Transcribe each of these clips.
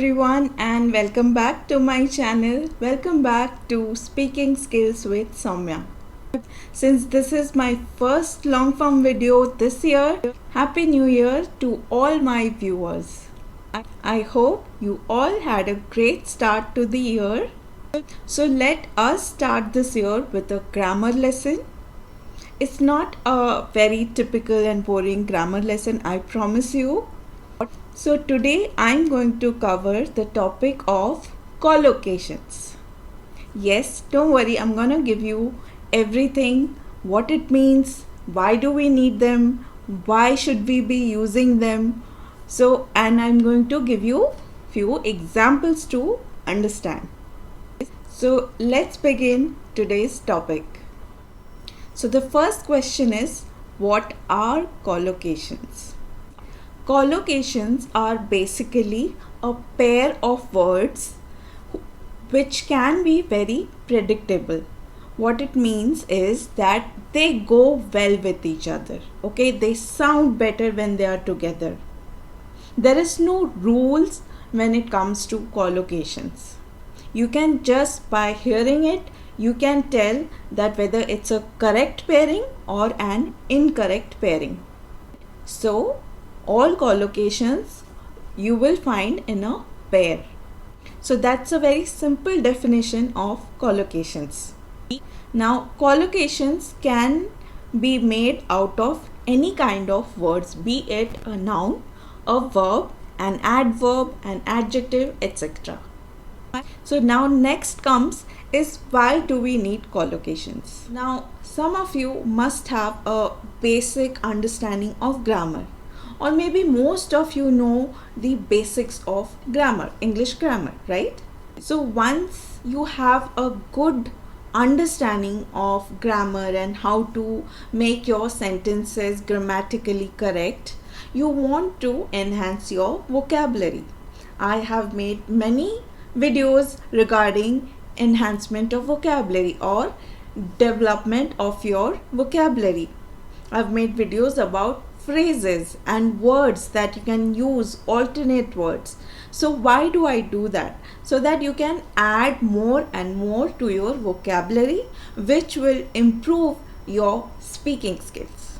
everyone, and welcome back to my channel. Welcome back to Speaking Skills with Saumya. Since this is my first long form video this year, Happy New Year to all my viewers. I hope you all had a great start to the year. So let us start this year with a grammar lesson. It's not a very typical and boring grammar lesson, I promise you. So today I'm going to cover the topic of collocations. Yes, don't worry, I'm going to give you everything, what it means, why do we need them, why should we be using them. And I'm going to give you few examples to understand. So let's begin today's topic. So the first question is, what are collocations? Collocations are basically a pair of words which can be very predictable. What it means is that they go well with each other. Okay, they sound better when they are together. There is no rules when it comes to collocations. You can just by hearing it, you can tell that whether it's a correct pairing or an incorrect pairing. So all collocations you will find in a pair. So that's a very simple definition of collocations. Now collocations can be made out of any kind of words, be it a noun, a verb, an adverb, an adjective, etc. So now next comes is, why do we need collocations? Now some of you must have a basic understanding of grammar, or maybe most of you know the basics of grammar, English grammar, right? So once you have a good understanding of grammar and how to make your sentences grammatically correct, you want to enhance your vocabulary. I have made many videos regarding enhancement of vocabulary or development of your vocabulary. I've made videos about phrases and words that you can use, alternate words. So why do I do that? So that you can add more and more to your vocabulary, which will improve your speaking skills.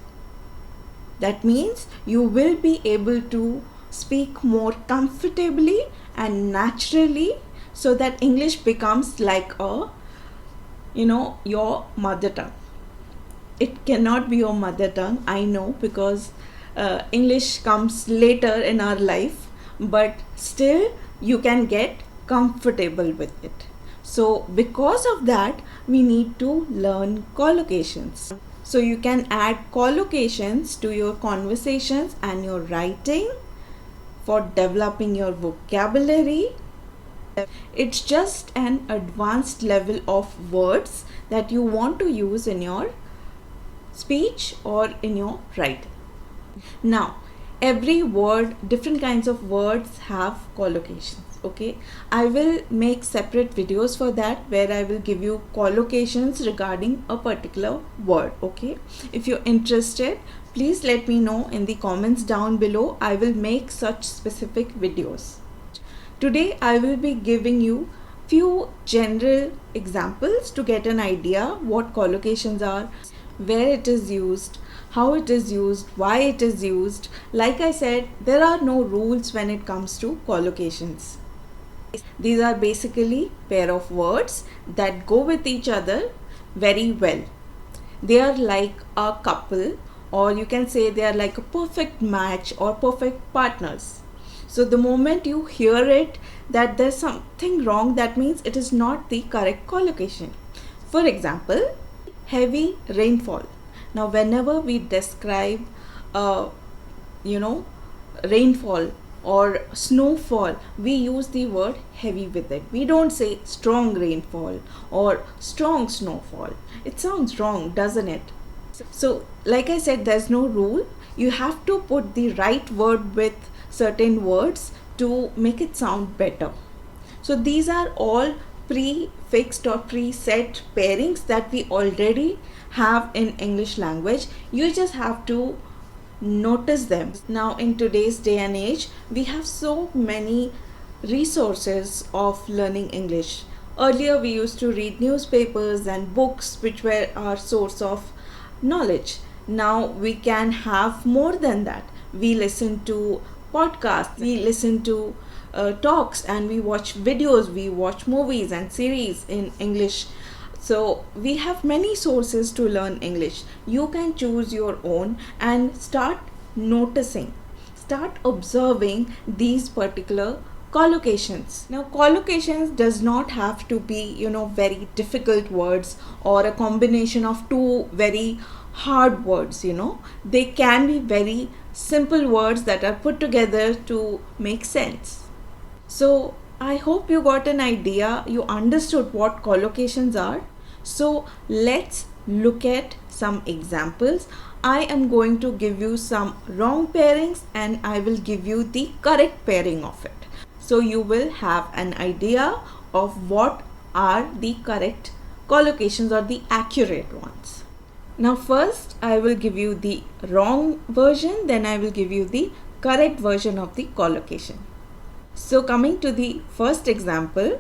That means you will be able to speak more comfortably and naturally, so that English becomes like your mother tongue. It cannot be your mother tongue, I know, because English comes later in our life, but still you can get comfortable with it. So because of that, we need to learn collocations. So you can add collocations to your conversations and your writing for developing your vocabulary. It's just an advanced level of words that you want to use in your speech or in your writing. Now every word, different kinds of words have collocations. Okay, I will make separate videos for that, where I will give you collocations regarding a particular word. Okay, if you're interested, please let me know in the comments down below. I will make such specific videos. Today I will be giving you few general examples to get an idea what collocations are, where it is used, how it is used, why it is used. Like I said, there are no rules when it comes to collocations. These are basically pair of words that go with each other very well. They are like a couple, or you can say they are like a perfect match or perfect partners. So the moment you hear it that there's something wrong, that means it is not the correct collocation. For example, heavy rainfall. Now whenever we describe rainfall or snowfall, we use the word heavy with it. We don't say strong rainfall or strong snowfall. It sounds wrong, doesn't it? So like I said, there's no rule. You have to put the right word with certain words to make it sound better. So these are all prefixed or preset pairings that we already have in English language. You just have to notice them. Now in today's day and age, we have so many resources of learning English. Earlier, we used to read newspapers and books, which were our source of knowledge. Now we can have more than that. We listen to podcasts, we listen to talks, and we watch videos, we watch movies and series in English. So we have many sources to learn English. You can choose your own and start noticing, start observing these particular collocations. Now, collocations does not have to be, very difficult words or a combination of two very hard words. They can be very simple words that are put together to make sense. So I hope you got an idea, you understood what collocations are. So let's look at some examples. I am going to give you some wrong pairings and I will give you the correct pairing of it. So you will have an idea of what are the correct collocations or the accurate ones. Now first I will give you the wrong version, then I will give you the correct version of the collocation. So coming to the first example,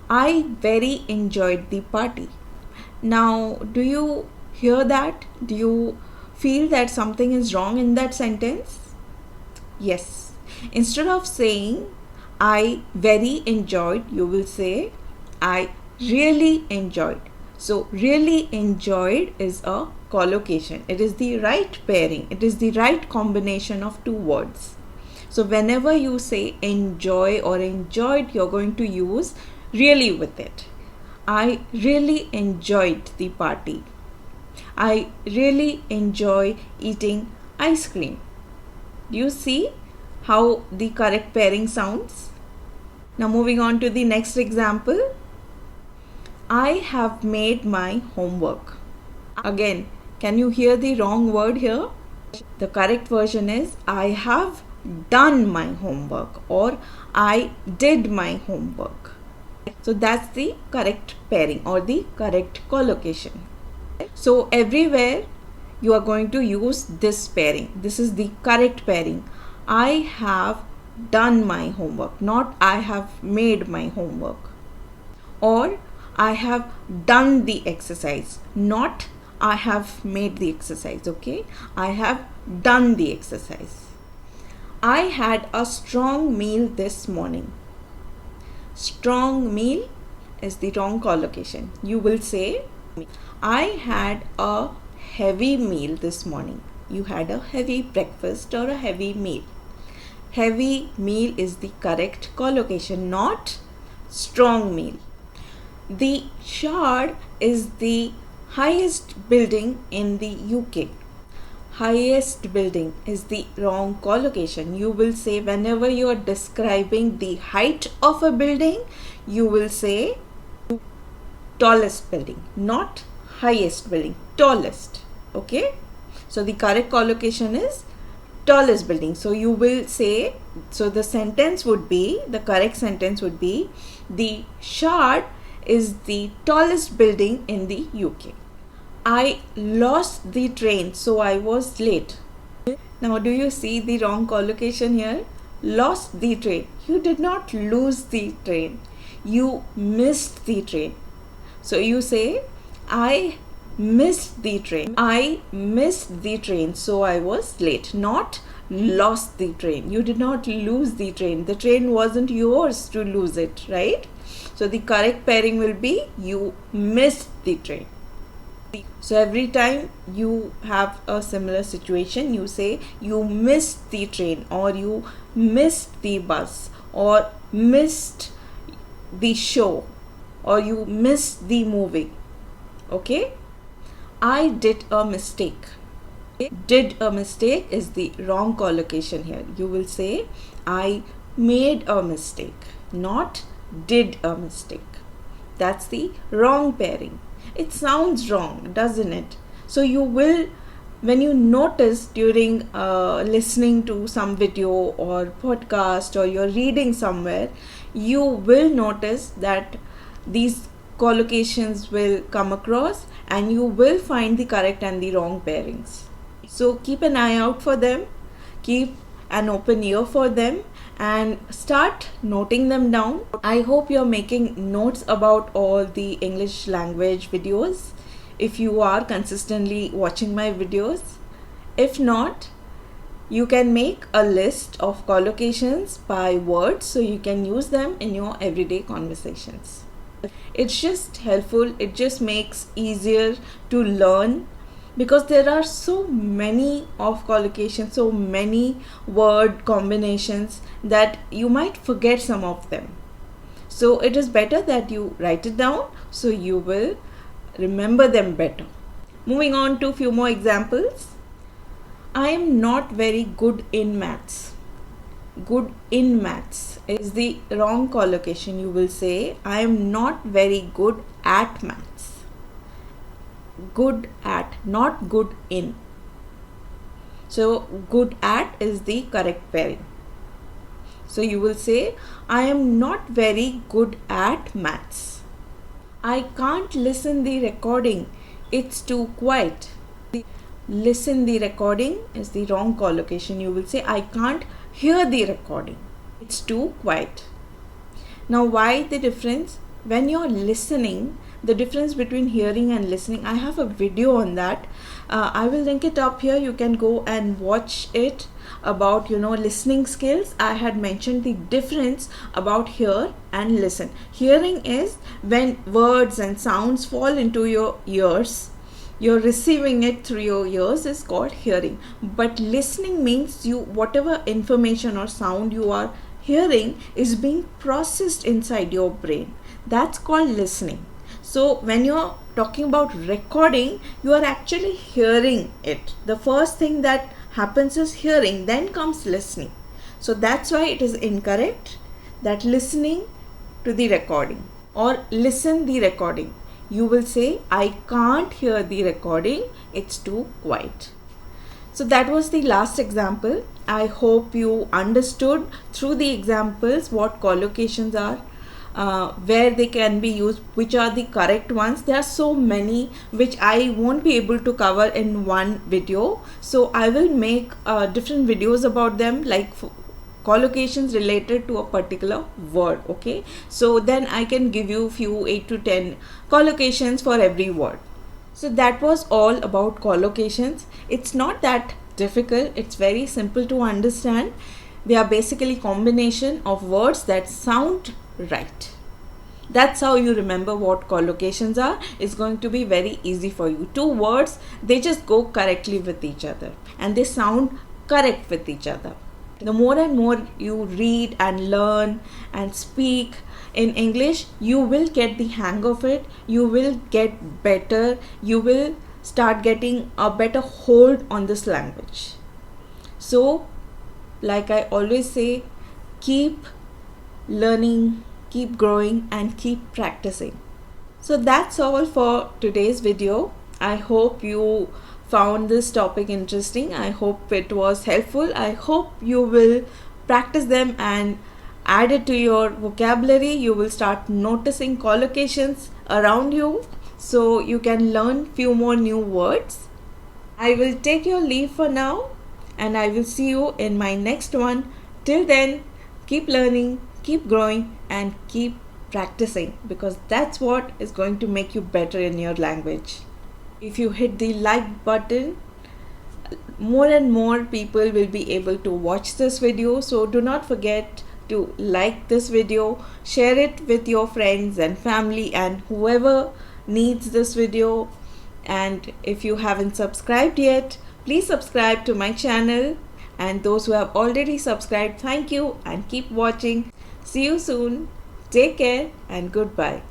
I very enjoyed the party. Now, do you hear that? Do you feel that something is wrong in that sentence? Yes. Instead of saying I very enjoyed, you will say I really enjoyed. So, really enjoyed is a collocation. It is the right pairing. It is the right combination of two words. So, whenever you say enjoy or enjoyed, you're going to use really with it. I really enjoyed the party. I really enjoy eating ice cream. Do you see how the correct pairing sounds? Now moving on to the next example. I have made my homework. Again, can you hear the wrong word here? The correct version is I have done my homework or I did my homework. So that's the correct pairing or the correct collocation. So everywhere you are going to use this pairing. This is the correct pairing. I have done my homework, not I have made my homework. Or I have done the exercise, not I have made the exercise, okay? I have done the exercise. I had a strong meal this morning. Strong meal is the wrong collocation. You will say, I had a heavy meal this morning. You had a heavy breakfast or a heavy meal. Heavy meal is the correct collocation, not strong meal. The Shard is the highest building in the UK. Highest building is the wrong collocation. You will say whenever you are describing the height of a building, you will say tallest building, not highest building, tallest. Okay, so the correct collocation is tallest building. So you will say, so the sentence would be, the correct sentence would be, the Shard is the tallest building in the UK. I lost the train, so I was late. Now, do you see the wrong collocation here? Lost the train. You did not lose the train. You missed the train. So you say, I missed the train. I missed the train, so I was late. Not lost the train. You did not lose the train. The train wasn't yours to lose it, right? So the correct pairing will be you missed the train. So every time you have a similar situation, you say you missed the train or you missed the bus or missed the show or you missed the movie. Okay? I did a mistake. Did a mistake is the wrong collocation here. You will say I made a mistake, not did a mistake. That's the wrong pairing. It sounds wrong, doesn't it? So you will, when you notice during listening to some video or podcast or you're reading somewhere, you will notice that these collocations will come across and you will find the correct and the wrong pairings. So keep an eye out for them, keep an open ear for them, and start noting them down. I hope you're making notes about all the English language videos if you are consistently watching my videos. If not, you can make a list of collocations by words so you can use them in your everyday conversations. It's just helpful, it just makes easier to learn, because there are so many of collocations, so many word combinations that you might forget some of them. So it is better that you write it down so you will remember them better. Moving on to few more examples. I am not very good in maths. Good in maths is the wrong collocation. You will say I am not very good at maths. Good at, not good in. So good at is the correct pairing. So you will say I am not very good at maths. I can't listen the recording. It's too quiet. Listen the recording is the wrong collocation. You will say I can't hear the recording. It's too quiet. Now why the difference? When you're listening, the difference between hearing and listening, I have a video on that. I will link it up here. You can go and watch it about listening skills. I had mentioned the difference about hear and listen. Hearing is when words and sounds fall into your ears. You're receiving it through your ears is called hearing. But listening means whatever information or sound you are hearing is being processed inside your brain. That's called listening. So when you're talking about recording, you are actually hearing it. The first thing that happens is hearing, then comes listening. So that's why it is incorrect that listening to the recording or listen the recording. You will say I can't hear the recording, it's too quiet. So that was the last example. I hope you understood through the examples what collocations are, where they can be used, which are the correct ones. There are so many which I won't be able to cover in one video. So I will make different videos about them, like collocations related to a particular word. Okay, so then I can give you few 8 to 10 collocations for every word. So that was all about collocations. It's not that difficult, it's very simple to understand. They are basically combination of words that sound right. That's how you remember what collocations are. It's going to be very easy for you. Two words, they just go correctly with each other and they sound correct with each other. The more and more you read and learn and speak in English, you will get the hang of it. You will get better. You will start getting a better hold on this language. So, like I always say, keep learning, keep growing, and keep practicing. So that's all for today's video. I hope you found this topic interesting. I hope it was helpful. I hope you will practice them and add it to your vocabulary. You will start noticing collocations around you so you can learn few more new words. I will take your leave for now and I will see you in my next one. Till then, keep learning, keep growing, and keep practicing, because that's what is going to make you better in your language. If you hit the like button, more and more people will be able to watch this video. So do not forget to like this video, share it with your friends and family and whoever needs this video. And if you haven't subscribed yet, please subscribe to my channel. And those who have already subscribed, thank you and keep watching. See you soon. Take care and goodbye.